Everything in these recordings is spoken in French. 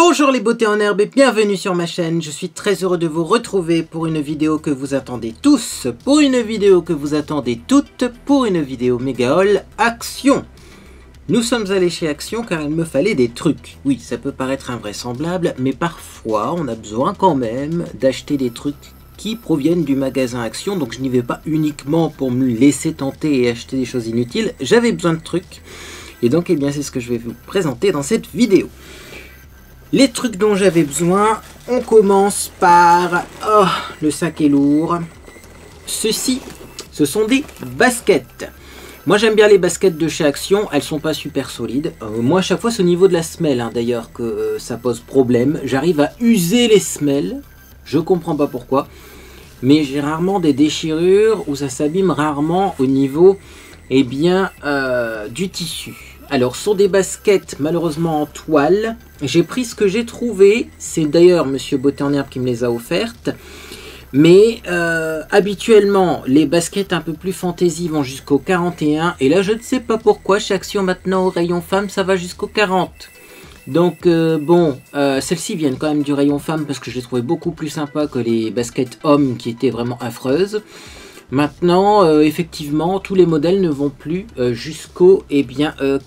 Bonjour les beautés en herbe et bienvenue sur ma chaîne. Je suis très heureux de vous retrouver pour une vidéo que vous attendez tous, pour une vidéo que vous attendez toutes, pour une vidéo méga haul Action. Nous sommes allés chez Action car il me fallait des trucs. Oui, ça peut paraître invraisemblable, mais parfois on a besoin quand même d'acheter des trucs qui proviennent du magasin Action. Donc je n'y vais pas uniquement pour me laisser tenter et acheter des choses inutiles. J'avais besoin de trucs et donc eh bien c'est ce que je vais vous présenter dans cette vidéo. Les trucs dont j'avais besoin, on commence par... Oh, le sac est lourd. Ceci, ce sont des baskets. Moi j'aime bien les baskets de chez Action, elles sont pas super solides. Moi à chaque fois c'est au niveau de la semelle d'ailleurs que ça pose problème. J'arrive à user les semelles, je comprends pas pourquoi. Mais j'ai rarement des déchirures où ça s'abîme rarement au niveau eh bien, du tissu. Alors, sur des baskets, malheureusement en toile, j'ai pris ce que j'ai trouvé. C'est d'ailleurs Monsieur Beauté en herbe qui me les a offertes. Mais habituellement, les baskets un peu plus fantaisie vont jusqu'au 41. Et là, je ne sais pas pourquoi, chez Action maintenant au rayon femme, ça va jusqu'au 40. Donc, celles-ci viennent quand même du rayon femme parce que je les trouvais beaucoup plus sympas que les baskets hommes qui étaient vraiment affreuses. Maintenant, effectivement, tous les modèles ne vont plus jusqu'au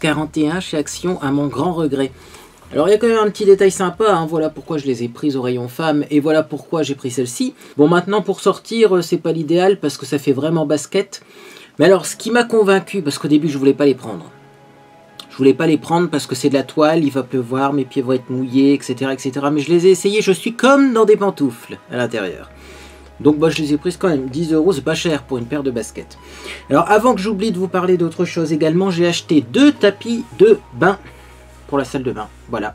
41 chez Action, à mon grand regret. Alors, il y a quand même un petit détail sympa, hein, voilà pourquoi je les ai prises au rayon femmes, et voilà pourquoi j'ai pris celle-ci. Bon, maintenant, pour sortir, c'est pas l'idéal, parce que ça fait vraiment basket. Mais alors, ce qui m'a convaincu, parce qu'au début, je voulais pas les prendre. Je voulais pas les prendre parce que c'est de la toile, il va pleuvoir, mes pieds vont être mouillés, etc., etc. Mais je les ai essayés, je suis comme dans des pantoufles à l'intérieur. Donc bah, je les ai prises quand même, 10 €, c'est pas cher pour une paire de baskets. Alors avant que j'oublie de vous parler d'autre chose également, j'ai acheté 2 tapis de bain pour la salle de bain. Voilà.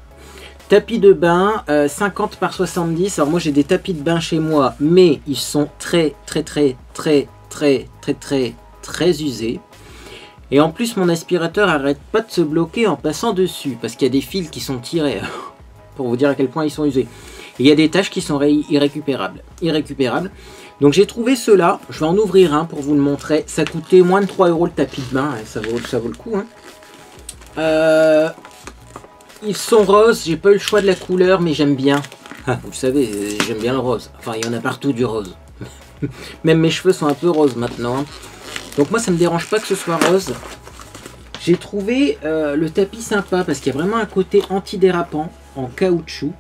Tapis de bain, 50 par 70. Alors moi j'ai des tapis de bain chez moi, mais ils sont très usés. Et en plus mon aspirateur arrête pas de se bloquer en passant dessus, parce qu'il y a des fils qui sont tirés, pour vous dire à quel point ils sont usés. Et il y a des tâches qui sont irrécupérables. Donc j'ai trouvé ceux-là. Je vais en ouvrir un pour vous le montrer. Ça coûtait moins de 3 € le tapis de bain. Ça vaut le coup. Hein. Ils sont roses. J'ai pas eu le choix de la couleur, mais j'aime bien. Ah, vous savez, j'aime bien le rose. Enfin, il y en a partout du rose. Même mes cheveux sont un peu roses maintenant. Hein. Donc moi, ça me dérange pas que ce soit rose. J'ai trouvé le tapis sympa parce qu'il y a vraiment un côté antidérapant en caoutchouc.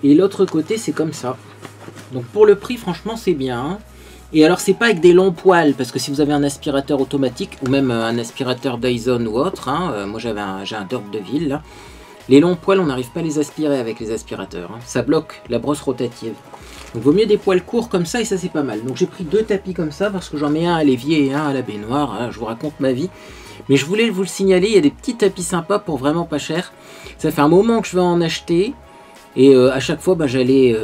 Et l'autre côté, c'est comme ça. Donc pour le prix, franchement, c'est bien. Hein. Et alors, c'est pas avec des longs poils, parce que si vous avez un aspirateur automatique, ou même un aspirateur Dyson ou autre, hein, moi j'ai un Dirt de ville, là, les longs poils, on n'arrive pas à les aspirer avec les aspirateurs. Hein. Ça bloque la brosse rotative. Donc vaut mieux des poils courts comme ça, et ça c'est pas mal. Donc j'ai pris 2 tapis comme ça, parce que j'en mets un à l'évier et un à la baignoire. Hein, je vous raconte ma vie. Mais je voulais vous le signaler, il y a des petits tapis sympas pour vraiment pas cher. Ça fait un moment que je vais en acheter. Et à chaque fois, bah, j'allais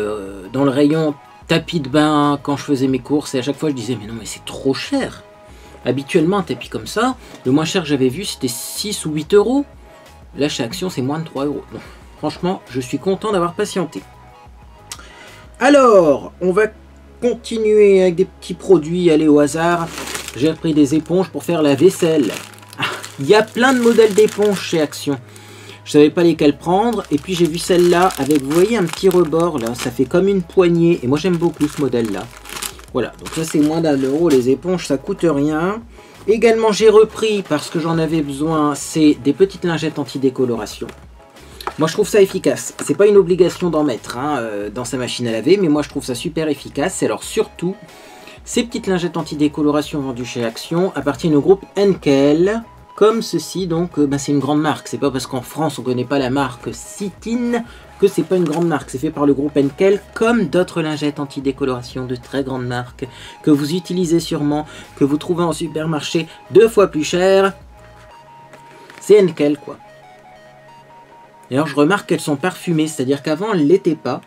dans le rayon tapis de bain quand je faisais mes courses. Et à chaque fois, je disais, mais non, mais c'est trop cher. Habituellement, un tapis comme ça, le moins cher que j'avais vu, c'était 6 ou 8 €. Là, chez Action, c'est moins de 3 €. Donc, franchement, je suis content d'avoir patienté. Alors, on va continuer avec des petits produits, aller au hasard. J'ai pris des éponges pour faire la vaisselle. Il y a plein de modèles d'éponges chez Action. Je savais pas lesquels prendre, et puis j'ai vu celle-là avec, vous voyez, un petit rebord là, ça fait comme une poignée, et moi j'aime beaucoup ce modèle-là. Voilà, donc ça c'est moins d'1 €, les éponges ça coûte rien. Également j'ai repris, parce que j'en avais besoin, c'est des petites lingettes anti-décoloration. Moi je trouve ça efficace, c'est pas une obligation d'en mettre hein, dans sa machine à laver, mais moi je trouve ça super efficace. Et alors surtout, ces petites lingettes anti-décoloration vendues chez Action appartiennent au groupe Henkel. Comme ceci, donc c'est une grande marque. C'est pas parce qu'en France on connaît pas la marque Citin que c'est pas une grande marque. C'est fait par le groupe Henkel, comme d'autres lingettes anti-décoloration de très grandes marques que vous utilisez sûrement, que vous trouvez en supermarché 2 fois plus cher. C'est Henkel quoi. Et alors je remarque qu'elles sont parfumées, c'est-à-dire qu'avant elles l'étaient pas.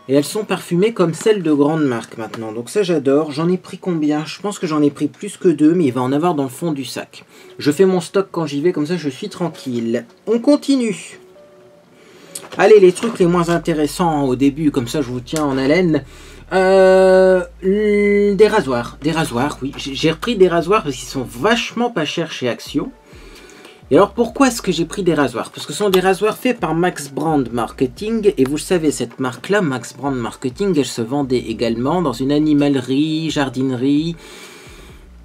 Et elles sont parfumées comme celles de grandes marques maintenant. Donc ça j'adore. J'en ai pris combien? Je pense que j'en ai pris plus que 2, mais il va en avoir dans le fond du sac. Je fais mon stock quand j'y vais, comme ça je suis tranquille. On continue. Allez, les trucs les moins intéressants au début, comme ça je vous tiens en haleine. Des rasoirs. Des rasoirs, oui. J'ai repris des rasoirs parce qu'ils sont vachement pas chers chez Action. Et alors pourquoi est-ce que j'ai pris des rasoirs? Parce que ce sont des rasoirs faits par Max Brand Marketing. Et vous le savez, cette marque-là, Max Brand Marketing, elle se vendait également dans une animalerie, jardinerie,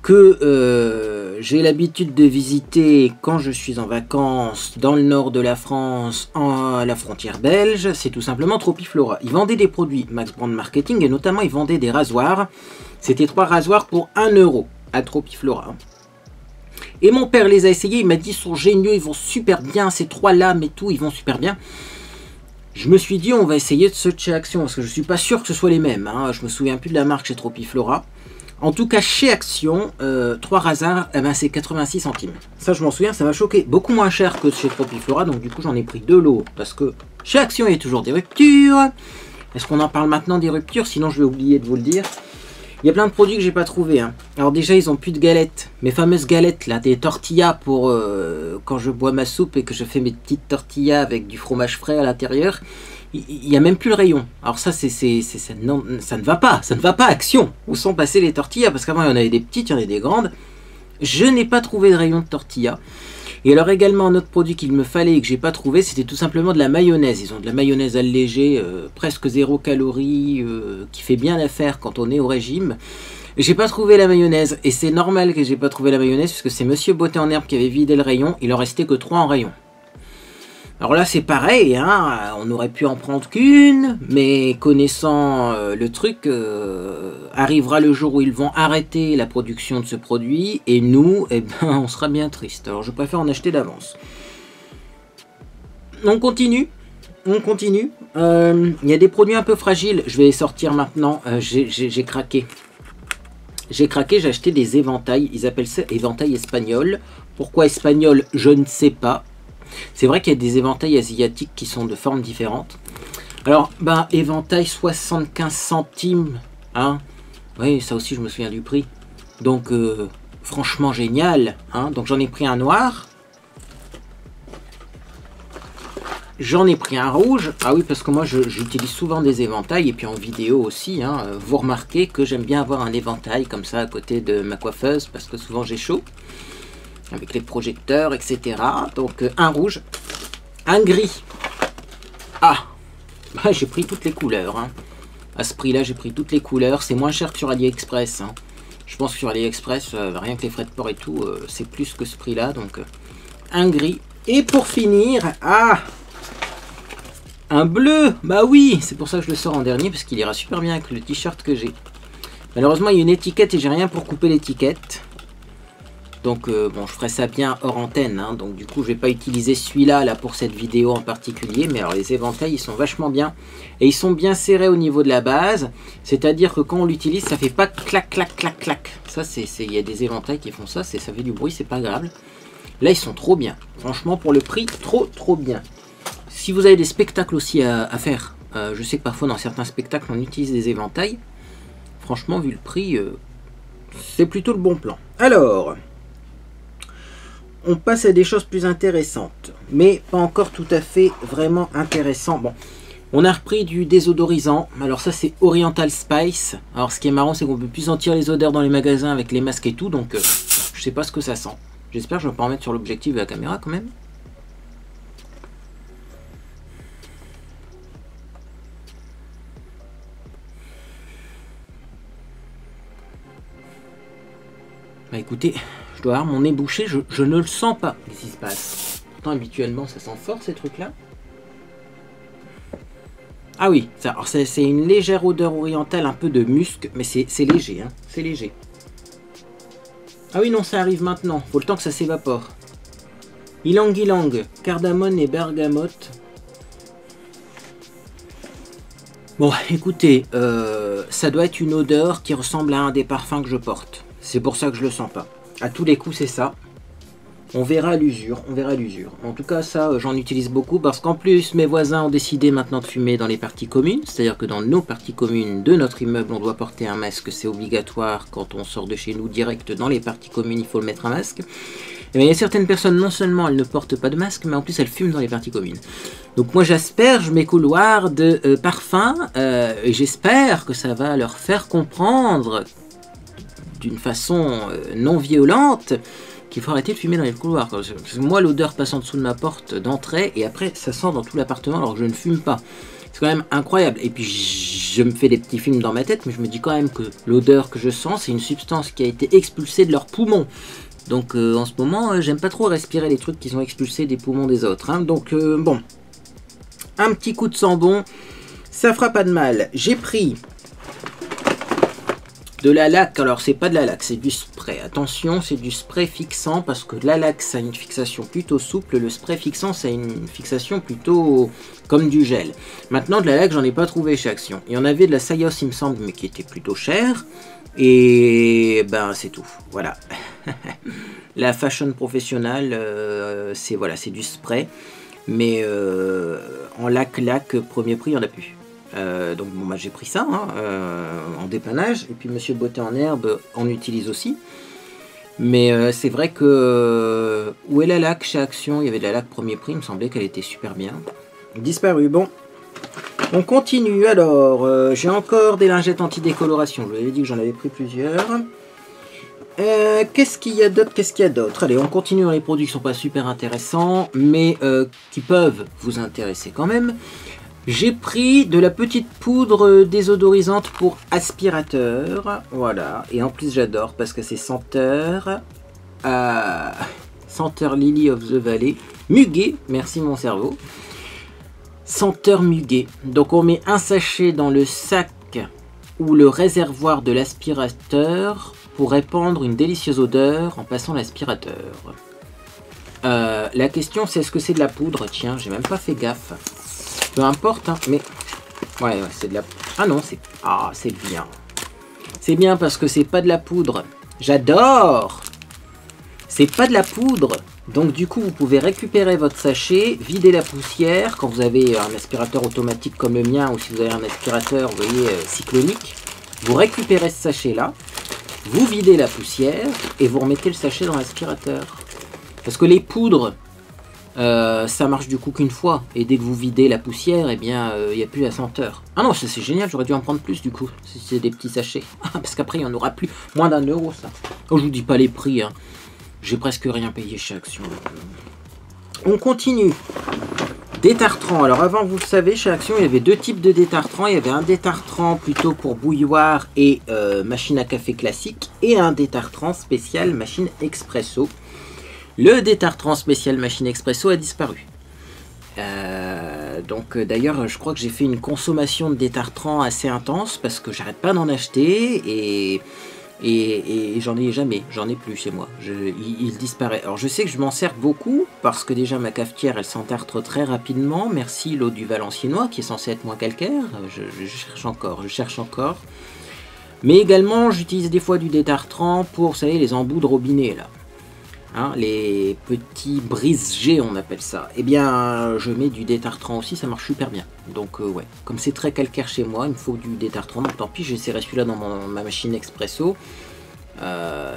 que j'ai l'habitude de visiter quand je suis en vacances dans le nord de la France, à la frontière belge. C'est tout simplement Tropiflora. Ils vendaient des produits Max Brand Marketing et notamment ils vendaient des rasoirs. C'était 3 rasoirs pour 1 € à Tropiflora. Et mon père les a essayés, il m'a dit ils sont géniaux, ils vont super bien, ces 3 lames et tout, ils vont super bien. Je me suis dit on va essayer de ceux de chez Action, parce que je suis pas sûr que ce soit les mêmes, hein. Je me souviens plus de la marque chez Tropiflora. En tout cas chez Action, 3 rasoirs, eh ben, c'est 86 centimes. Ça je m'en souviens, ça m'a choqué, beaucoup moins cher que chez Tropiflora, donc du coup j'en ai pris 2 lots, parce que chez Action il y a toujours des ruptures. Est-ce qu'on en parle maintenant des ruptures? Sinon je vais oublier de vous le dire. Il y a plein de produits que j'ai pas trouvé, hein. Alors déjà ils ont plus de galettes, mes fameuses galettes là, des tortillas pour quand je bois ma soupe et que je fais mes petites tortillas avec du fromage frais à l'intérieur. Il n'y a même plus le rayon. Alors ça non, ça ne va pas, Action. Où sont passées les tortillas? Parce qu'avant il y en avait des petites, il y en avait des grandes. Je n'ai pas trouvé de rayon de tortillas. Et alors également un autre produit qu'il me fallait et que j'ai pas trouvé, c'était tout simplement de la mayonnaise. Ils ont de la mayonnaise allégée, presque 0 calories, qui fait bien l'affaire quand on est au régime. J'ai pas trouvé la mayonnaise et c'est normal que j'ai pas trouvé la mayonnaise puisque c'est Monsieur Beauté en herbe qui avait vidé le rayon. Il en restait que 3 en rayon. Alors là c'est pareil, hein, on aurait pu en prendre qu'une, mais connaissant le truc, arrivera le jour où ils vont arrêter la production de ce produit, et nous, eh ben, on sera bien triste. Alors je préfère en acheter d'avance. On continue, on continue. Il y a des produits un peu fragiles, je vais les sortir maintenant, j'ai craqué. J'ai craqué, j'ai acheté des éventails, ils appellent ça éventails espagnols. Pourquoi espagnol, je ne sais pas. C'est vrai qu'il y a des éventails asiatiques qui sont de formes différentes. Alors, ben, éventail 75 centimes. Hein. Oui, ça aussi, je me souviens du prix. Donc, franchement génial. Hein. Donc, j'en ai pris un noir. J'en ai pris un rouge. Ah oui, parce que moi, j'utilise souvent des éventails. Et puis en vidéo aussi. Hein. Vous remarquez que j'aime bien avoir un éventail comme ça à côté de ma coiffeuse. Parce que souvent, j'ai chaud. Avec les projecteurs, etc. Donc un rouge, un gris. Ah, bah, j'ai pris toutes les couleurs. Hein. À ce prix-là, j'ai pris toutes les couleurs. C'est moins cher que sur AliExpress. Hein. Je pense que sur AliExpress, rien que les frais de port et tout, c'est plus que ce prix-là. Donc un gris. Et pour finir, un bleu. Bah oui, c'est pour ça que je le sors en dernier, parce qu'il ira super bien avec le t-shirt que j'ai. Malheureusement, il y a une étiquette et j'ai rien pour couper l'étiquette. Donc bon, je ferai ça bien hors antenne, hein, donc du coup je vais pas utiliser celui-là là pour cette vidéo en particulier, mais alors les éventails ils sont vachement bien, et ils sont bien serrés au niveau de la base, c'est-à-dire que quand on l'utilise ça fait pas clac clac clac clac, ça il y a des éventails qui font ça, ça fait du bruit, c'est pas agréable. Là ils sont trop bien, franchement pour le prix, trop bien. Si vous avez des spectacles aussi à faire, je sais que parfois dans certains spectacles on utilise des éventails, franchement vu le prix, c'est plutôt le bon plan. Alors... on passe à des choses plus intéressantes, mais pas encore tout à fait vraiment intéressant. Bon, on a repris du désodorisant. Alors ça c'est Oriental Spice. Alors ce qui est marrant c'est qu'on peut plus sentir les odeurs dans les magasins avec les masques et tout, donc je sais pas ce que ça sent. J'espère que je vais pas en mettre sur l'objectif de la caméra quand même. Bah écoutez, je dois avoir mon nez bouché, je ne le sens pas. Qu'est-ce qui se passe? Pourtant habituellement ça sent fort ces trucs là. Ah oui, c'est une légère odeur orientale, un peu de musc, mais c'est léger, hein, c'est léger. Ah oui non, ça arrive maintenant, faut le temps que ça s'évapore. Ylang ylang, cardamone et bergamote. Bon écoutez, ça doit être une odeur qui ressemble à un des parfums que je porte. C'est pour ça que je le sens pas. À tous les coups, c'est ça. On verra à l'usure, on verra à l'usure. En tout cas, ça, j'en utilise beaucoup parce qu'en plus, mes voisins ont décidé maintenant de fumer dans les parties communes. C'est-à-dire que dans nos parties communes de notre immeuble, on doit porter un masque. C'est obligatoire quand on sort de chez nous direct dans les parties communes, il faut mettre un masque. Et bien, il y a certaines personnes, non seulement elles ne portent pas de masque, mais en plus elles fument dans les parties communes. Donc moi, j'asperge mes couloirs de parfums et j'espère que ça va leur faire comprendre d'une façon non violente qu'il faut arrêter de fumer dans les couloirs. Parce que moi, l'odeur passe en dessous de ma porte d'entrée et après, ça sent dans tout l'appartement alors que je ne fume pas. C'est quand même incroyable. Et puis, je me fais des petits films dans ma tête, mais je me dis quand même que l'odeur que je sens, c'est une substance qui a été expulsée de leurs poumons. Donc, en ce moment, j'aime pas trop respirer les trucs qui sont expulsés des poumons des autres. Hein. Donc, bon, un petit coup de sambon, ça fera pas de mal. J'ai pris de la laque, alors c'est pas de la laque, c'est du spray. Attention, c'est du spray fixant parce que la laque ça a une fixation plutôt souple, le spray fixant ça a une fixation plutôt comme du gel. Maintenant de la laque j'en ai pas trouvé chez Action. Il y en avait de la Sayos il me semble mais qui était plutôt cher. Et ben c'est tout, voilà. La fashion professionnelle c'est voilà, c'est du spray. Mais en laque premier prix il n'y en a plus. Donc bon, bah, j'ai pris ça hein, en dépannage et puis Monsieur Beauté en herbe en utilise aussi, mais c'est vrai que où est la laque chez Action, il y avait de la laque premier prix, il me semblait qu'elle était super bien, disparu. Bon, on continue. Alors j'ai encore des lingettes anti-décoloration, je vous avais dit que j'en avais pris plusieurs. Qu'est-ce qu'il y a d'autre? Allez, on continue dans les produits qui sont pas super intéressants mais qui peuvent vous intéresser quand même. J'ai pris de la petite poudre désodorisante pour aspirateur, voilà, et en plus j'adore parce que c'est senteur Lily of the Valley, muguet, merci mon cerveau, senteur muguet. Donc on met un sachet dans le sac ou le réservoir de l'aspirateur pour répandre une délicieuse odeur en passant l'aspirateur. La question c'est est-ce que c'est de la poudre? Tiens, j'ai même pas fait gaffe. Peu importe, hein, mais... Ouais, c'est de la... Ah non, c'est... Ah, c'est bien. C'est bien parce que c'est pas de la poudre. J'adore! C'est pas de la poudre. Donc du coup, vous pouvez récupérer votre sachet, vider la poussière. Quand vous avez un aspirateur automatique comme le mien, ou si vous avez un aspirateur, vous voyez, cyclonique, vous récupérez ce sachet-là, vous videz la poussière, et vous remettez le sachet dans l'aspirateur. Parce que les poudres... ça marche du coup qu'une fois et dès que vous videz la poussière, et bien il n'y a plus la senteur. Ah non, c'est génial, j'aurais dû en prendre plus du coup si c'est des petits sachets. Parce qu'après il n'y en aura plus, moins d'1 € ça. Oh, je vous dis pas les prix, hein. J'ai presque rien payé chez Action. On continue. Détartrant. Alors avant, vous le savez, chez Action il y avait deux types de détartrant. Il y avait un détartrant plutôt pour bouilloire et machine à café classique, et un détartrant spécial machine expresso. Le détartrant spécial machine expresso a disparu. Donc d'ailleurs je crois que j'ai fait une consommation de détartrant assez intense parce que j'arrête pas d'en acheter et j'en ai jamais, j'en ai plus chez moi. Il disparaît. Alors je sais que je m'en sers beaucoup parce que déjà ma cafetière elle s'entartre très rapidement. Merci l'eau du Valenciennois qui est censée être moins calcaire. Je cherche encore. Mais également j'utilise des fois du détartrant pour, vous savez, les embouts de robinet là. Hein, les petits brise-jets on appelle ça, et bien je mets du détartrant aussi, ça marche super bien. Donc ouais, comme c'est très calcaire chez moi, il me faut du détartrant, donc tant pis, j'essaierai celui-là dans ma machine expresso,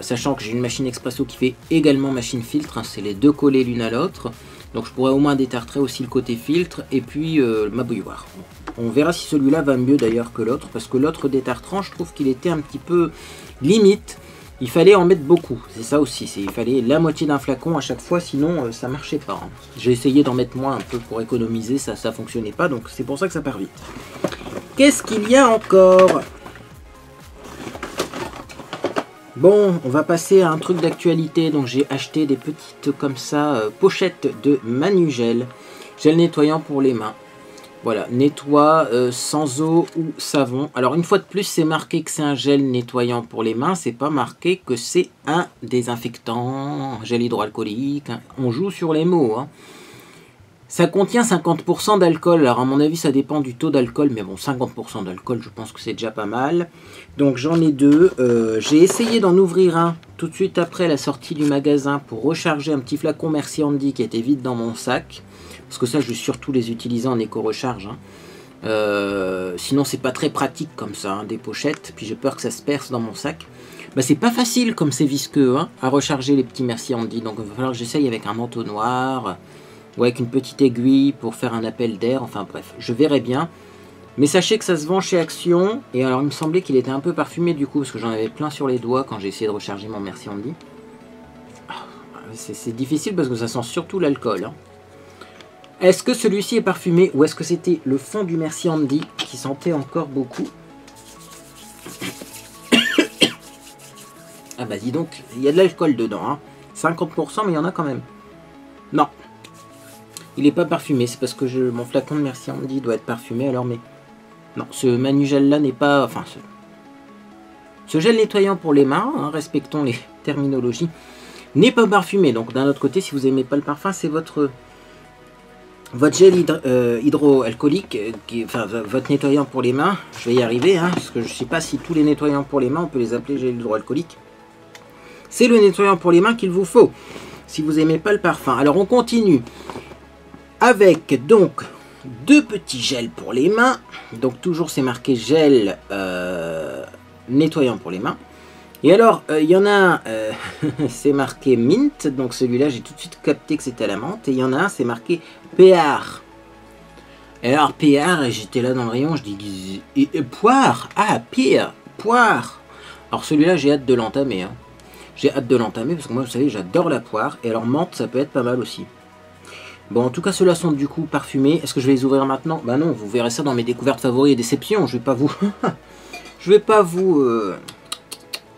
sachant que j'ai une machine expresso qui fait également machine filtre, hein, c'est les deux collés l'une à l'autre, donc je pourrais au moins détartrer aussi le côté filtre, et puis ma bouilloire. On verra si celui-là va mieux d'ailleurs que l'autre, parce que l'autre détartrant, je trouve qu'il était un petit peu limite. Il fallait en mettre beaucoup, c'est ça aussi, il fallait la moitié d'un flacon à chaque fois, sinon ça marchait pas. Hein. J'ai essayé d'en mettre moins un peu pour économiser, ça fonctionnait pas, donc c'est pour ça que ça part vite. Qu'est-ce qu'il y a encore? Bon, on va passer à un truc d'actualité, donc j'ai acheté des petites comme ça, pochettes de Manugel, gel nettoyant pour les mains. Voilà, nettoie sans eau ou savon. Alors une fois de plus, c'est marqué que c'est un gel nettoyant pour les mains. C'est pas marqué que c'est un désinfectant, un gel hydroalcoolique. Hein. On joue sur les mots. Hein. Ça contient 50% d'alcool. Alors à mon avis, ça dépend du taux d'alcool. Mais bon, 50% d'alcool, je pense que c'est déjà pas mal. Donc j'en ai deux. J'ai essayé d'en ouvrir un tout de suite après la sortie du magasin pour recharger un petit flacon Merci Andy qui était vide dans mon sac. Parce que ça, je vais surtout les utiliser en éco-recharge. Hein. Sinon, c'est pas très pratique comme ça, hein, des pochettes. Puis j'ai peur que ça se perce dans mon sac. Bah, c'est pas facile comme c'est visqueux hein, à recharger les petits Merci Andy. Donc il va falloir que j'essaye avec un entonnoir ou avec une petite aiguille pour faire un appel d'air. Enfin bref, je verrai bien. Mais sachez que ça se vend chez Action. Et alors, il me semblait qu'il était un peu parfumé du coup, parce que j'en avais plein sur les doigts quand j'ai essayé de recharger mon Merci Andy. C'est difficile parce que ça sent surtout l'alcool. Hein. Est-ce que celui-ci est parfumé ou est-ce que c'était le fond du Merci Andy qui sentait encore beaucoup? Ah bah dis donc, il y a de l'alcool dedans. Hein. 50% mais il y en a quand même. Non. Il n'est pas parfumé, c'est parce que mon flacon de Merci Andy doit être parfumé alors mais... Non, ce Manugel là n'est pas... Enfin, ce gel nettoyant pour les mains, hein, respectons les terminologies, n'est pas parfumé. Donc d'un autre côté, si vous n'aimez pas le parfum, c'est votre gel hydroalcoolique, enfin votre nettoyant pour les mains. Je vais y arriver, hein, parce que je ne sais pas si tous les nettoyants pour les mains, on peut les appeler gel hydroalcoolique. C'est le nettoyant pour les mains qu'il vous faut, si vous n'aimez pas le parfum. Alors on continue avec donc 2 petits gels pour les mains. Donc toujours c'est marqué gel nettoyant pour les mains. Et alors il y en a un, c'est marqué mint, donc celui-là j'ai tout de suite capté que c'était à la menthe. Et il y en a un, c'est marqué PR. Et alors PR, j'étais là dans le rayon, je dis poire, ah pire, poire. Alors celui-là j'ai hâte de l'entamer. Hein. J'ai hâte de l'entamer parce que moi vous savez j'adore la poire. Et alors menthe ça peut être pas mal aussi. Bon, en tout cas, ceux-là sont du coup parfumés. Est-ce que je vais les ouvrir maintenant? Bah non, vous verrez ça dans mes découvertes favoris et déceptions. Je vais pas vous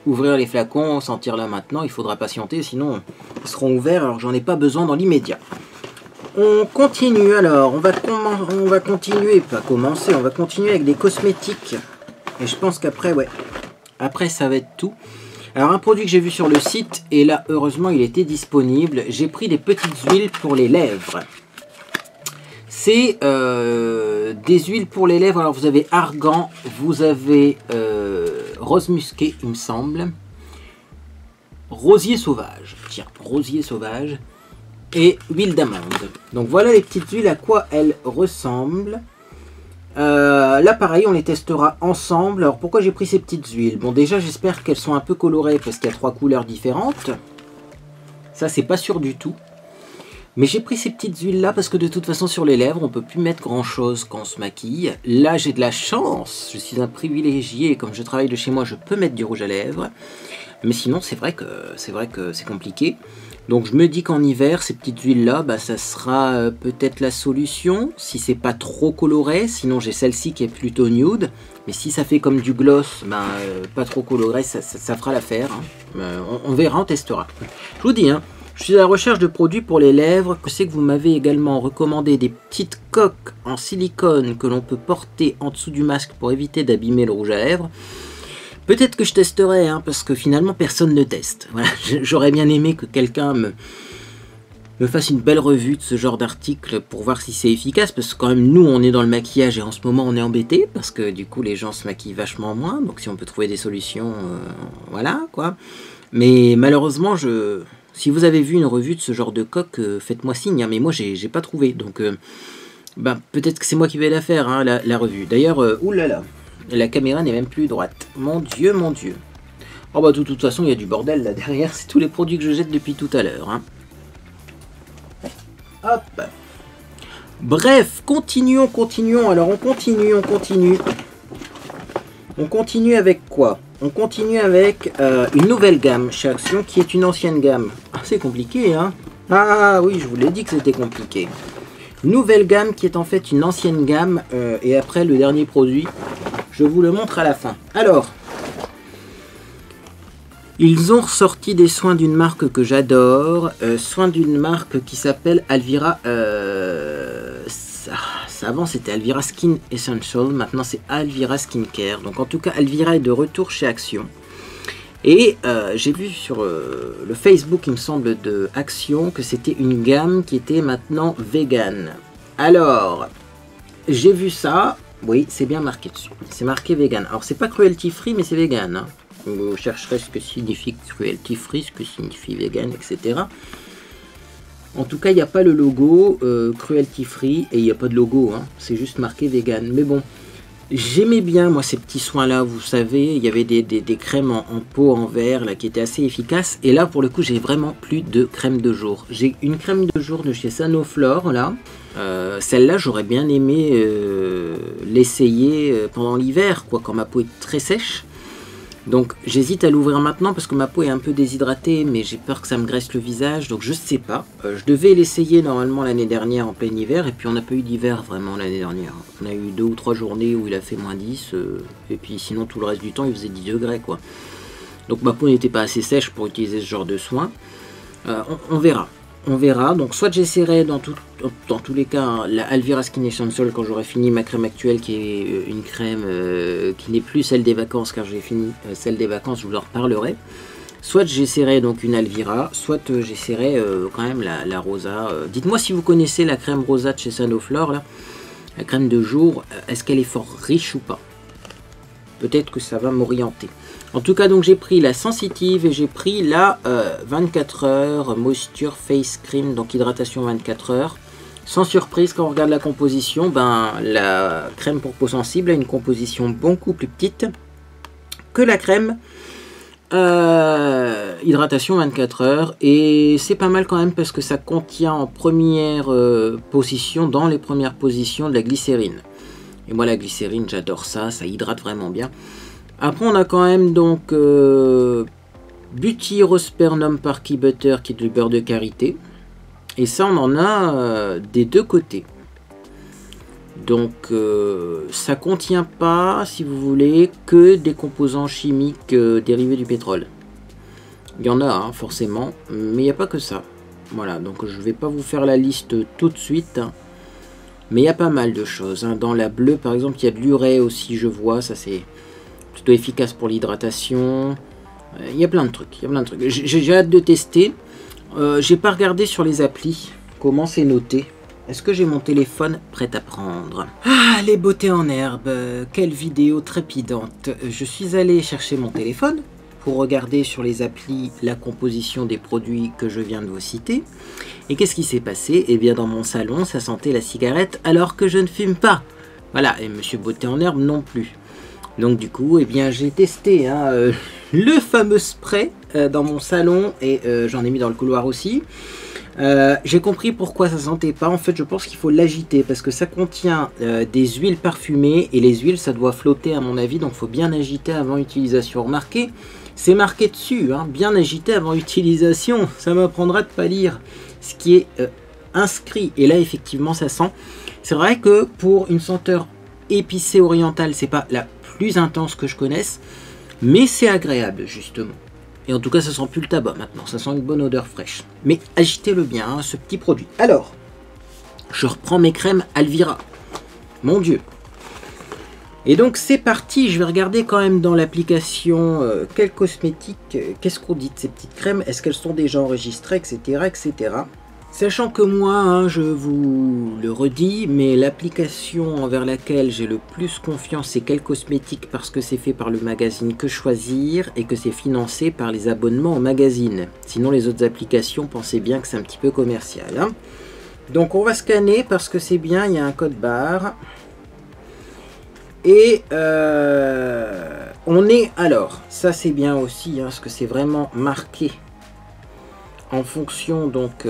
ouvrir les flacons, sentir là maintenant. Il faudra patienter, sinon ils seront ouverts. Alors j'en ai pas besoin dans l'immédiat. On continue alors. On va continuer, pas commencer. On va continuer avec des cosmétiques. Et je pense qu'après, ouais, après ça va être tout. Alors un produit que j'ai vu sur le site, et là heureusement il était disponible, j'ai pris des petites huiles pour les lèvres. C'est des huiles pour les lèvres, alors vous avez argan, vous avez rose musqué il me semble, rosier sauvage, tiens, rosier sauvage, et huile d'amande. Donc voilà les petites huiles, à quoi elles ressemblent. Là pareil on les testera ensemble. Alors pourquoi j'ai pris ces petites huiles? Bon déjà j'espère qu'elles sont un peu colorées parce qu'il y a 3 couleurs différentes. Ça c'est pas sûr du tout. Mais j'ai pris ces petites huiles là parce que de toute façon sur les lèvres on peut plus mettre grand chose quand on se maquille. Là j'ai de la chance, je suis un privilégié et comme je travaille de chez moi je peux mettre du rouge à lèvres. Mais sinon c'est vrai que c'est compliqué. Donc je me dis qu'en hiver, ces petites huiles-là, bah, ça sera peut-être la solution, si c'est pas trop coloré. Sinon j'ai celle-ci qui est plutôt nude. Mais si ça fait comme du gloss, bah, pas trop coloré, ça fera l'affaire. Hein. On verra, on testera. Je vous dis, hein, je suis à la recherche de produits pour les lèvres. Je sais que vous m'avez également recommandé des petites coques en silicone que l'on peut porter en dessous du masque pour éviter d'abîmer le rouge à lèvres. Peut-être que je testerai, hein, parce que finalement personne ne teste. Voilà, j'aurais bien aimé que quelqu'un me fasse une belle revue de ce genre d'article pour voir si c'est efficace, parce que quand même nous on est dans le maquillage et en ce moment on est embêté, parce que du coup les gens se maquillent vachement moins, donc si on peut trouver des solutions, voilà quoi. Mais malheureusement, si vous avez vu une revue de ce genre de coque, faites-moi signe, hein, mais moi j'ai pas trouvé, donc bah, peut-être que c'est moi qui vais la faire, hein, la revue. D'ailleurs, oulala. La caméra n'est même plus droite. Mon Dieu, mon Dieu. Oh bah de toute façon, il y a du bordel là derrière. C'est tous les produits que je jette depuis tout à l'heure. Hein. Hop. Bref, continuons. Alors on continue. On continue avec quoi? On continue avec une nouvelle gamme chez Action qui est une ancienne gamme. Ah, c'est compliqué, hein? Ah oui, je vous l'ai dit que c'était compliqué. Nouvelle gamme qui est en fait une ancienne gamme. Et après, le dernier produit... Je vous le montre à la fin. Alors, ils ont ressorti des soins d'une marque que j'adore. Soins d'une marque qui s'appelle Alvira. Avant c'était Alvira Skin Essential. Maintenant c'est Alvira Skincare. Donc en tout cas Alvira est de retour chez Action. Et j'ai vu sur le Facebook, il me semble, de Action que c'était une gamme qui était maintenant vegan. Alors, j'ai vu ça. Oui, c'est bien marqué dessus. C'est marqué vegan. Alors, c'est pas cruelty free, mais c'est vegan. Hein. Vous chercherez ce que signifie cruelty free, ce que signifie vegan, etc. En tout cas, il n'y a pas le logo cruelty free et il n'y a pas de logo. Hein. C'est juste marqué vegan. Mais bon, j'aimais bien, moi, ces petits soins-là. Vous savez, il y avait des crèmes en pot, en verre, là, qui étaient assez efficaces. Et là, pour le coup, j'ai vraiment plus de crème de jour. J'ai une crème de jour de chez Sanoflore, là. Celle-là, j'aurais bien aimé l'essayer pendant l'hiver, quoi, quand ma peau est très sèche. Donc j'hésite à l'ouvrir maintenant parce que ma peau est un peu déshydratée, mais j'ai peur que ça me graisse le visage, donc je sais pas. Je devais l'essayer normalement l'année dernière en plein hiver, et puis on n'a pas eu d'hiver vraiment l'année dernière. On a eu 2 ou 3 journées où il a fait -10, et puis sinon tout le reste du temps il faisait 10 degrés quoi. Donc ma peau n'était pas assez sèche pour utiliser ce genre de soin. On verra. On verra, donc soit j'essaierai dans tous les cas hein, la Alvira Skin Essential quand j'aurai fini ma crème actuelle qui est une crème qui n'est plus celle des vacances car j'ai fini celle des vacances, je vous en reparlerai. Soit j'essaierai donc une Alvira, soit j'essaierai quand même la Rosa. Dites-moi si vous connaissez la crème Rosa de chez Sanoflore, là, la crème de jour, est-ce qu'elle est fort riche ou pas? Peut-être que ça va m'orienter. En tout cas, donc j'ai pris la sensitive et j'ai pris la 24 heures Moisture Face Cream, donc hydratation 24 heures. Sans surprise, quand on regarde la composition, ben, la crème pour peau sensible a une composition beaucoup plus petite que la crème hydratation 24 heures. Et c'est pas mal quand même parce que ça contient en première position, dans les premières positions, de la glycérine. Et moi, la glycérine, j'adore ça, ça hydrate vraiment bien. Après, on a quand même donc Butyrospermum Parky Butter qui est du beurre de karité. Et ça, on en a des deux côtés. Donc, ça contient pas, si vous voulez, que des composants chimiques dérivés du pétrole. Il y en a, hein, forcément, mais il n'y a pas que ça. Voilà, donc je ne vais pas vous faire la liste tout de suite. Hein. Mais il y a pas mal de choses. Hein. Dans la bleue, par exemple, il y a de l'urée aussi, je vois. Ça, c'est plutôt efficace pour l'hydratation. Il y a plein de trucs. J'ai hâte de tester. J'ai pas regardé sur les applis comment c'est noté. Est-ce que j'ai mon téléphone prêt à prendre? Ah, les beautés en herbe. Quelle vidéo trépidante. Je suis allé chercher mon téléphone pour regarder sur les applis la composition des produits que je viens de vous citer. Et qu'est-ce qui s'est passé? Eh bien, dans mon salon, ça sentait la cigarette alors que je ne fume pas. Voilà, et Monsieur Beauté en herbe non plus. Donc du coup, eh bien, j'ai testé hein, le fameux spray dans mon salon et j'en ai mis dans le couloir aussi. J'ai compris pourquoi ça sentait pas. En fait, je pense qu'il faut l'agiter parce que ça contient des huiles parfumées et les huiles, ça doit flotter à mon avis, donc il faut bien agiter avant utilisation. Remarquez, c'est marqué dessus, hein, bien agité avant utilisation. Ça m'apprendra de pas lire ce qui est inscrit. Et là, effectivement, ça sent. C'est vrai que pour une senteur épicée orientale, c'est pas la plus intense que je connaisse, mais c'est agréable justement. Et en tout cas, ça sent plus le tabac maintenant, ça sent une bonne odeur fraîche. Mais agitez-le bien, hein, ce petit produit. Alors, je reprends mes crèmes Alvira. Mon Dieu. Et donc c'est parti, je vais regarder quand même dans l'application quelles cosmétiques, qu'est-ce qu'on dit de ces petites crèmes, est-ce qu'elles sont déjà enregistrées, etc. etc. Sachant que moi, hein, je vous le redis, mais l'application envers laquelle j'ai le plus confiance, c'est Quel Cosmétique parce que c'est fait par le magazine Que Choisir et que c'est financé par les abonnements au magazine. Sinon, les autres applications, pensez bien que c'est un petit peu commercial. Hein. Donc, on va scanner parce que c'est bien, il y a un code barre. Et on est, alors, ça c'est bien aussi, hein, parce que c'est vraiment marqué en fonction donc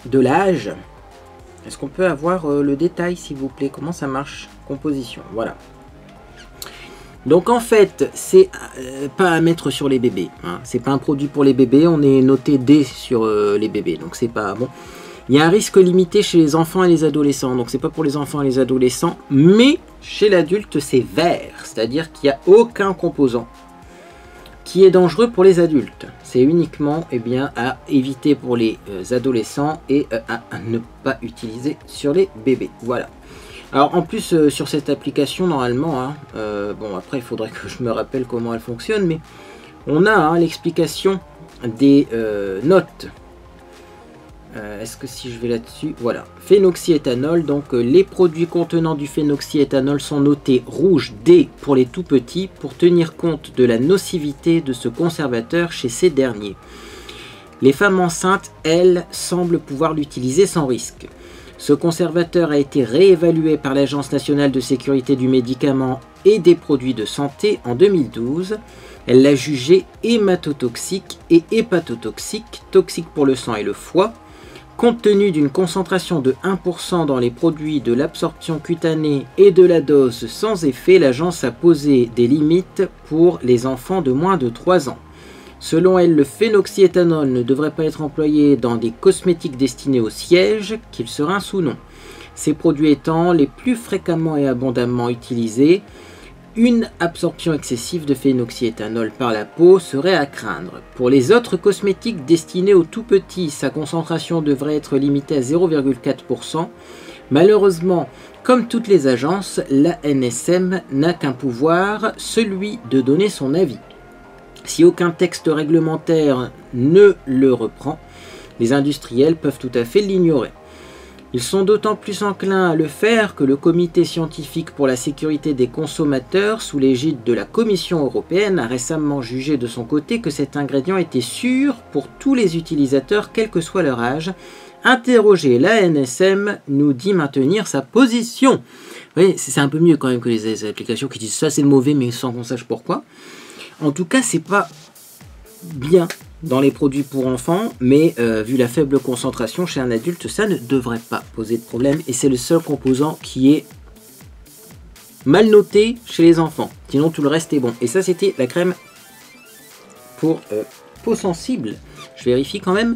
de l'âge. Est-ce qu'on peut avoir le détail s'il vous plaît? Comment ça marche? Composition, voilà. Donc en fait, c'est pas à mettre sur les bébés. Hein. C'est pas un produit pour les bébés. On est noté D sur les bébés, donc c'est pas bon. Il y a un risque limité chez les enfants et les adolescents, donc c'est pas pour les enfants et les adolescents, mais chez l'adulte c'est vert, c'est-à-dire qu'il n'y a aucun composant qui est dangereux pour les adultes. C'est uniquement eh bien, à éviter pour les adolescents et à ne pas utiliser sur les bébés. Voilà. Alors en plus sur cette application normalement, hein, bon après il faudrait que je me rappelle comment elle fonctionne, mais on a hein, l'explication des notes. Est-ce que si je vais là-dessus, voilà, phénoxyéthanol, donc les produits contenant du phénoxyéthanol sont notés rouge D pour les tout petits pour tenir compte de la nocivité de ce conservateur chez ces derniers. Les femmes enceintes, elles, semblent pouvoir l'utiliser sans risque. Ce conservateur a été réévalué par l'Agence nationale de sécurité du médicament et des produits de santé en 2012. Elle l'a jugé hématotoxique et hépatotoxique, toxique pour le sang et le foie, Compte tenu d'une concentration de 1% dans les produits, de l'absorption cutanée et de la dose sans effet, l'agence a posé des limites pour les enfants de moins de 3 ans. Selon elle, le phénoxyéthanol ne devrait pas être employé dans des cosmétiques destinés au siège, qu'ils serincent ou non. Ces produits étant les plus fréquemment et abondamment utilisés, une absorption excessive de phénoxyéthanol par la peau serait à craindre. Pour les autres cosmétiques destinés aux tout petits, sa concentration devrait être limitée à 0,4%. Malheureusement, comme toutes les agences, l'ANSM n'a qu'un pouvoir, celui de donner son avis. Si aucun texte réglementaire ne le reprend, les industriels peuvent tout à fait l'ignorer. Ils sont d'autant plus enclins à le faire que le Comité scientifique pour la sécurité des consommateurs, sous l'égide de la Commission européenne, a récemment jugé de son côté que cet ingrédient était sûr pour tous les utilisateurs, quel que soit leur âge. Interroger l'ANSM nous dit maintenir sa position. Vous voyez, c'est un peu mieux quand même que les applications qui disent ça c'est mauvais mais sans qu'on sache pourquoi. En tout cas, c'est pas bien dans les produits pour enfants, mais vu la faible concentration chez un adulte, ça ne devrait pas poser de problème, et c'est le seul composant qui est mal noté chez les enfants, sinon tout le reste est bon. Et ça c'était la crème pour peau sensible, je vérifie quand même.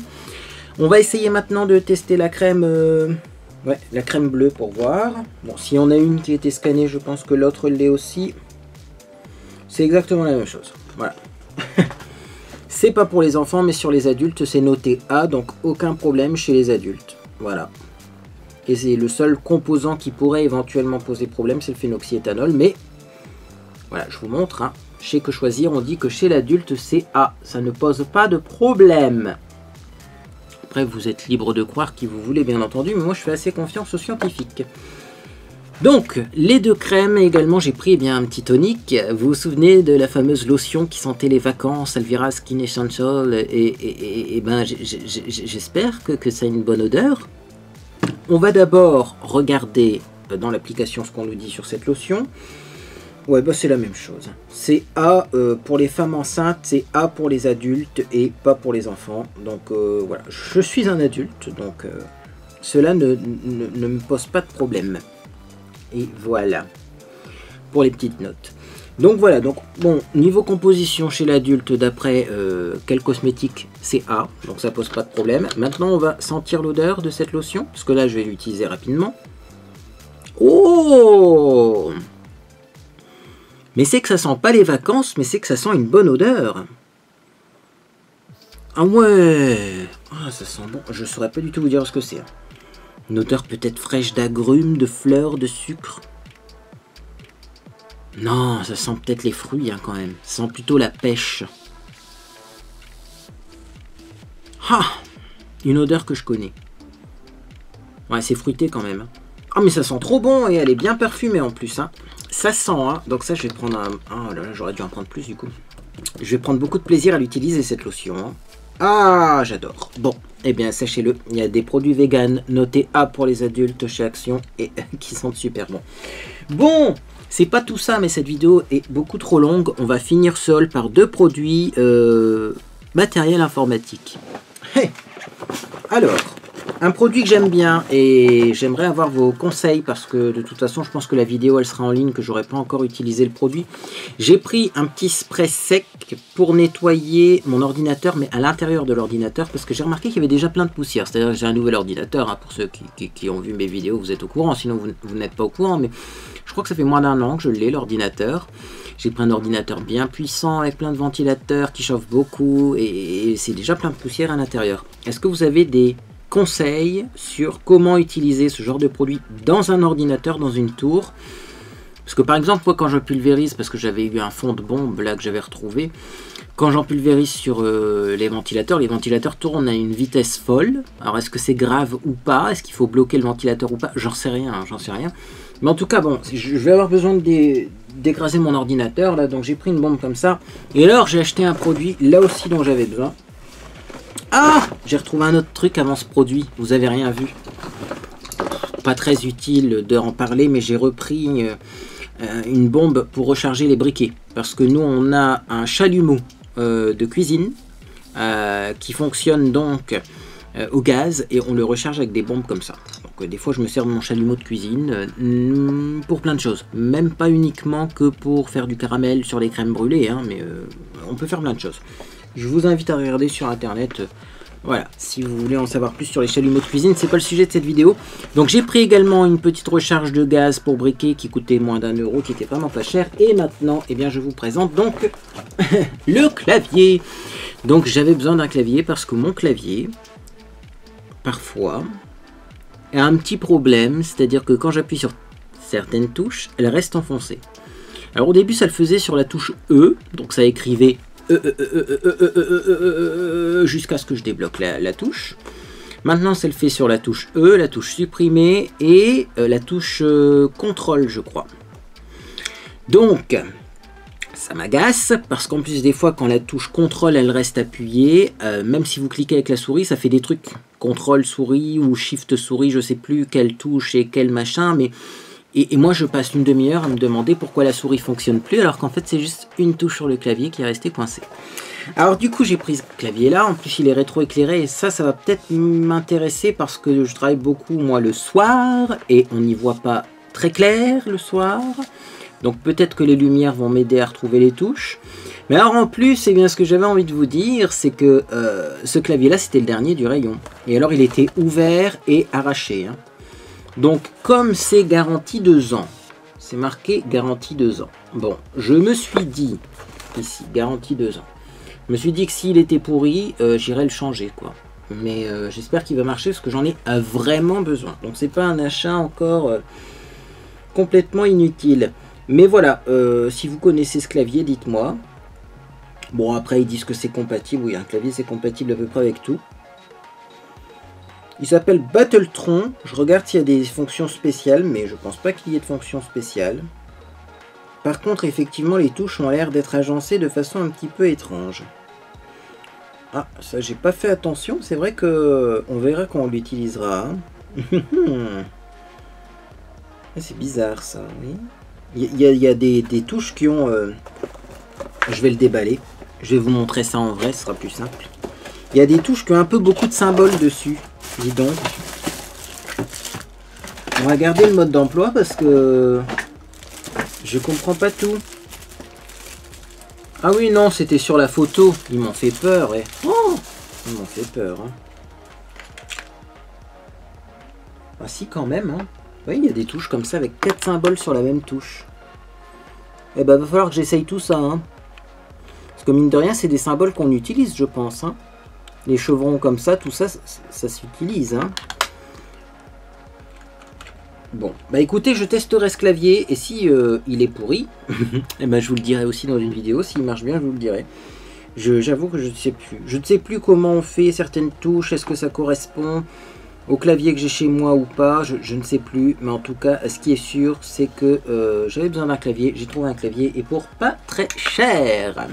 On va essayer maintenant de tester la crème, la crème bleue pour voir. Bon, si on a une qui a été scannée, je pense que l'autre l'est aussi. C'est exactement la même chose, voilà. C'est pas pour les enfants, mais sur les adultes, c'est noté A, donc aucun problème chez les adultes. Voilà. Et c'est le seul composant qui pourrait éventuellement poser problème, c'est le phénoxyéthanol. Mais, voilà, je vous montre. Hein. Chez Que Choisir, on dit que chez l'adulte, c'est A. Ça ne pose pas de problème. Après, vous êtes libre de croire qui vous voulez, bien entendu, mais moi, je fais assez confiance aux scientifiques. Donc, les deux crèmes, et également j'ai pris un petit tonique. Vous vous souvenez de la fameuse lotion qui sentait les vacances, Alvira Skin Essential, et ben j'espère que ça a une bonne odeur. On va d'abord regarder dans l'application ce qu'on nous dit sur cette lotion. Ouais, bah c'est la même chose. C'est A pour les femmes enceintes, c'est A pour les adultes et pas pour les enfants. Donc voilà, je suis un adulte, donc cela ne me pose pas de problème. Et voilà, pour les petites notes. Donc voilà, donc bon, niveau composition chez l'adulte, d'après quel cosmétique, c'est A, donc ça pose pas de problème. Maintenant, on va sentir l'odeur de cette lotion, parce que là, je vais l'utiliser rapidement. Oh! Mais c'est que ça sent pas les vacances, mais c'est que ça sent une bonne odeur. Ah ouais! Ah, ça sent bon, je saurais pas du tout vous dire ce que c'est. Une odeur peut-être fraîche d'agrumes, de fleurs, de sucre. Non, ça sent peut-être les fruits hein, quand même. Ça sent plutôt la pêche. Ah, une odeur que je connais. Ouais, c'est fruité quand même. Ah, mais ça sent trop bon et elle est bien parfumée en plus. Hein. Ça sent, hein. Donc ça, je vais prendre un... Ah là là, j'aurais dû en prendre plus du coup. Je vais prendre beaucoup de plaisir à l'utiliser cette lotion. Hein. Ah, j'adore. Bon, eh bien, sachez-le, il y a des produits vegan notés A pour les adultes chez Action et qui sentent super bon. Bon, c'est pas tout ça, mais cette vidéo est beaucoup trop longue. On va finir seul par deux produits matériel informatique. Hey. Alors, un produit que j'aime bien et j'aimerais avoir vos conseils parce que de toute façon, je pense que la vidéo elle sera en ligne, que j'aurais pas encore utilisé le produit. J'ai pris un petit spray sec pour nettoyer mon ordinateur, mais à l'intérieur de l'ordinateur parce que j'ai remarqué qu'il y avait déjà plein de poussière. C'est-à-dire que j'ai un nouvel ordinateur, hein, pour ceux qui ont vu mes vidéos, vous êtes au courant, sinon vous n'êtes pas au courant, mais je crois que ça fait moins d'1 an que je l'ai, l'ordinateur. J'ai pris un ordinateur bien puissant avec plein de ventilateurs qui chauffent beaucoup et c'est déjà plein de poussière à l'intérieur. Est-ce que vous avez des conseils sur comment utiliser ce genre de produit dans un ordinateur, dans une tour? Parce que par exemple, moi quand je pulvérise, parce que j'avais eu un fond de bombe là que j'avais retrouvé, quand j'en pulvérise sur les ventilateurs tournent à une vitesse folle. Alors est-ce que c'est grave ou pas? Est-ce qu'il faut bloquer le ventilateur ou pas? J'en sais rien, hein, j'en sais rien. Mais en tout cas, bon, je vais avoir besoin de d'écraser mon ordinateur là, donc j'ai pris une bombe comme ça. Et alors j'ai acheté un produit là aussi dont j'avais besoin. Ah, j'ai retrouvé un autre truc avant ce produit, vous avez rien vu. Pas très utile d'en parler, mais j'ai repris une bombe pour recharger les briquets. Parce que nous, on a un chalumeau de cuisine qui fonctionne donc au gaz et on le recharge avec des bombes comme ça. Donc des fois je me sers de mon chalumeau de cuisine pour plein de choses, même pas uniquement que pour faire du caramel sur les crèmes brûlées, hein, mais on peut faire plein de choses. Je vous invite à regarder sur internet, voilà, si vous voulez en savoir plus sur les chalumeaux de cuisine, c'est pas le sujet de cette vidéo. Donc j'ai pris également une petite recharge de gaz pour briquet qui coûtait moins d'1 euro, qui était vraiment pas cher. Et maintenant, eh bien je vous présente donc le clavier. Donc j'avais besoin d'un clavier parce que mon clavier, parfois, a un petit problème, c'est-à-dire que quand j'appuie sur certaines touches, elles restent enfoncées. Alors au début ça le faisait sur la touche E, donc ça écrivait jusqu'à ce que je débloque la touche. Maintenant ça le fait sur la touche E, la touche supprimée et la touche contrôle, je crois. Donc ça m'agace parce qu'en plus des fois quand la touche contrôle elle reste appuyée, même si vous cliquez avec la souris ça fait des trucs contrôle souris ou shift souris, je sais plus quelle touche et quel machin, mais et moi je passe une demi-heure à me demander pourquoi la souris fonctionne plus alors qu'en fait c'est juste une touche sur le clavier qui est restée coincée. Alors du coup j'ai pris ce clavier là, en plus il est rétro-éclairé et ça va peut-être m'intéresser parce que je travaille beaucoup moi le soir et on n'y voit pas très clair le soir. Donc peut-être que les lumières vont m'aider à retrouver les touches. Mais alors en plus, eh bien, ce que j'avais envie de vous dire, c'est que ce clavier là c'était le dernier du rayon. Et alors il était ouvert et arraché, hein. Donc comme c'est garanti 2 ans, c'est marqué garantie 2 ans. Bon, je me suis dit, ici, garantie 2 ans. Je me suis dit que s'il était pourri, j'irais le changer, quoi. Mais j'espère qu'il va marcher parce que j'en ai vraiment besoin. Donc c'est pas un achat encore complètement inutile. Mais voilà, si vous connaissez ce clavier, dites-moi. Bon, après ils disent que c'est compatible. Oui, un clavier c'est compatible à peu près avec tout. Il s'appelle Battletron. Je regarde s'il y a des fonctions spéciales, mais je pense pas qu'il y ait de fonctions spéciales. Par contre, effectivement, les touches ont l'air d'être agencées de façon un petit peu étrange. Ah, ça j'ai pas fait attention. C'est vrai que on verra quand on l'utilisera. C'est bizarre ça, oui. Il y a des touches qui ont... je vais le déballer. Je vais vous montrer ça en vrai, ce sera plus simple. Il y a des touches qui ont un peu beaucoup de symboles dessus. Dis donc. On va garder le mode d'emploi parce que je comprends pas tout. Ah oui, non, c'était sur la photo. Ils m'ont fait peur, ouais. Oh, ils m'ont fait peur. Hein. Ah si, quand même. Hein. Oui, il y a des touches comme ça avec 4 symboles sur la même touche. Eh ben, va falloir que j'essaye tout ça. Hein. Parce que mine de rien, c'est des symboles qu'on utilise, je pense. Hein. Les chevrons comme ça, tout ça, ça s'utilise. Hein. Bon, bah écoutez, je testerai ce clavier. Et si il est pourri, eh ben, je vous le dirai aussi dans une vidéo. S'il marche bien, je vous le dirai. J'avoue que je ne sais plus. Je ne sais plus comment on fait certaines touches. Est-ce que ça correspond au clavier que j'ai chez moi ou pas, je ne sais plus, mais en tout cas, ce qui est sûr, c'est que j'avais besoin d'un clavier, j'ai trouvé un clavier, et pour pas très cher.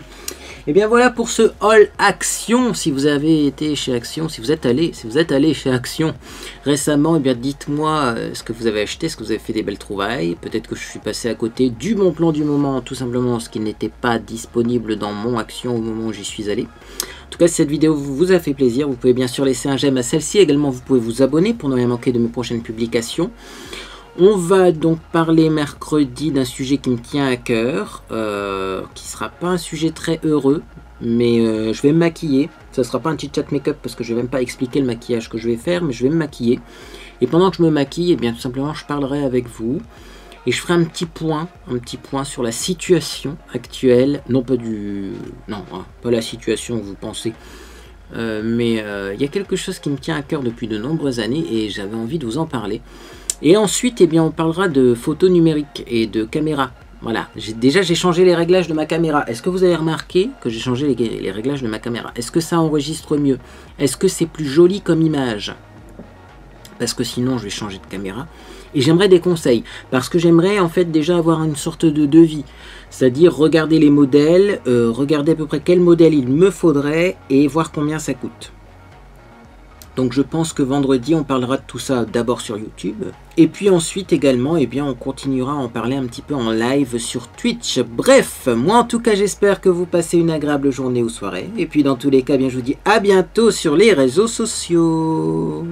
Et bien voilà pour ce haul Action. Si vous avez été chez Action, si vous êtes allé chez Action récemment, et bien dites-moi ce que vous avez acheté, ce que vous avez fait des belles trouvailles. Peut-être que je suis passé à côté du bon plan du moment, tout simplement ce qui n'était pas disponible dans mon Action au moment où j'y suis allé. En tout cas, si cette vidéo vous a fait plaisir, vous pouvez bien sûr laisser un j'aime à celle-ci. Également, vous pouvez vous abonner pour ne rien manquer de mes prochaines publications. On va donc parler mercredi d'un sujet qui me tient à cœur, qui ne sera pas un sujet très heureux, mais je vais me maquiller. Ça ne sera pas un chit chat make-up parce que je ne vais même pas expliquer le maquillage que je vais faire, mais je vais me maquiller. Et pendant que je me maquille, eh bien, tout simplement, je parlerai avec vous. Et je ferai un petit point sur la situation actuelle, non pas pas la situation que vous pensez, mais il y a quelque chose qui me tient à cœur depuis de nombreuses années et j'avais envie de vous en parler. Et ensuite, eh bien, on parlera de photos numériques et de caméra. Voilà, j'ai changé les réglages de ma caméra. Est-ce que vous avez remarqué que j'ai changé les réglages de ma caméra? Est-ce que ça enregistre mieux? Est-ce que c'est plus joli comme image? Parce que sinon, je vais changer de caméra. Et j'aimerais des conseils, parce que j'aimerais en fait déjà avoir une sorte de devis. C'est-à-dire regarder les modèles, regarder à peu près quel modèle il me faudrait et voir combien ça coûte. Donc je pense que vendredi, on parlera de tout ça d'abord sur YouTube. Et puis ensuite également, eh bien, on continuera à en parler un petit peu en live sur Twitch. Bref, moi en tout cas, j'espère que vous passez une agréable journée ou soirée. Et puis dans tous les cas, bien, je vous dis à bientôt sur les réseaux sociaux.